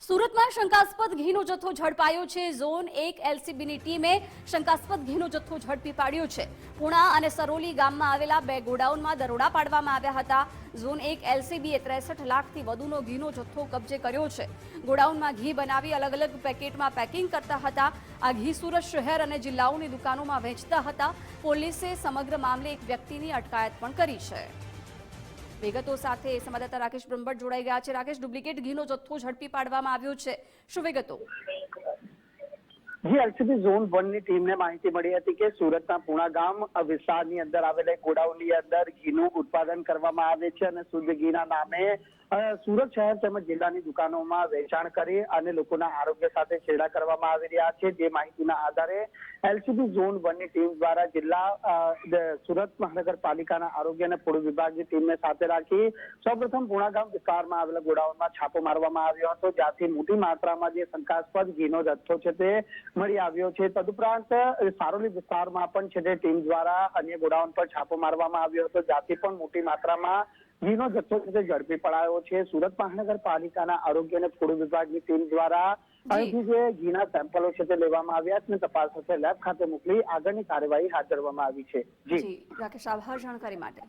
સુરતમાં શંકાસ્પદ ઘીનો જથ્થો ઝડપાયો છે। ઝોન 1 એલસીબીની ટીમે શંકાસ્પદ ઘીનો જથ્થો ઝડપી પાડ્યો છે। પુણા અને સરોલી ગામમાં આવેલા બે ગોડાઉનમાં દરોડા પાડવામાં આવ્યા હતા। ઝોન 1 એલસીબીએ 63 લાખથી વધુનો ઘીનો જથ્થો કબજે કર્યો છે। ગોડાઉનમાં ઘી બનાવી અલગ અલગ પેકેટમાં પેકિંગ કરતા હતા। આ ઘી સુરત શહેર અને જિલ્લાઓની દુકાનોમાં વેચતા હતા। પોલીસે સમગ્ર મામલે એક વ્યક્તિની અટકાયત પણ કરી છે। વિગતો સાથે સંવાદદાતા રાકેશ બ્રહ્મભટ્ટ જોડાઈ ગયા છે। રાકેશ, ડુપ્લિકેટ ઘીનો જથ્થો ઝડપી પાડવામાં આવ્યો છે, શું વિગતો? જી, એલસીબી ઝોન 1 ની ટીમને માહિતી મળી હતી કે સુરતના પુણા ગામ વિસ્તારની અંદર આવેલા ગોડાઉનની અંદર ઘીનું ઉત્પાદન કરવામાં આવે છે અને શુદ્ધ ઘીના નામે સુરત શહેર તેમજ જિલ્લાની દુકાનોમાં વેચાણ કરી અને લોકોના આરોગ્ય સાથે છેડા કરવામાં આવી રહ્યા છે। જે માહિતીના આધારે એલસીબી ઝોન 1 ની ટીમ દ્વારા જિલ્લા સુરત મહાનગરપાલિકાના આરોગ્ય અને ફૂડ વિભાગની ટીમને સાથે રાખી સૌપ્રથમ પુણા ગામ વિસ્તારમાં આવેલા ગોડાઉનમાં છાપો મારવામાં આવ્યો હતો, જ્યાંથી મોટી માત્રામાં જે શંકાસ્પદ ઘીનો જથ્થો છે તે મળી આવ્યો છે। તદુપરાંત સારોલી વિસ્તારમાં પણ છે તે ટીમ દ્વારા અન્ય ગોડાઉન પર છાપો મારવામાં આવ્યો હતો, જ્યાંથી પણ મોટી માત્રામાં ઘીનો જથ્થો છે તે ઝડપી પડાયો છે। સુરત મહાનગરપાલિકાના આરોગ્ય અને ફૂડ વિભાગની ટીમ દ્વારા અહીંથી જે ઘીના સેમ્પલો છે તે લેવામાં આવ્યા છે અને તપાસ અર્થે લેબ ખાતે મોકલી આગળની કાર્યવાહી હાથ ધરવામાં આવી છે। જી રાકેશ, આભાર જાણકારી માટે।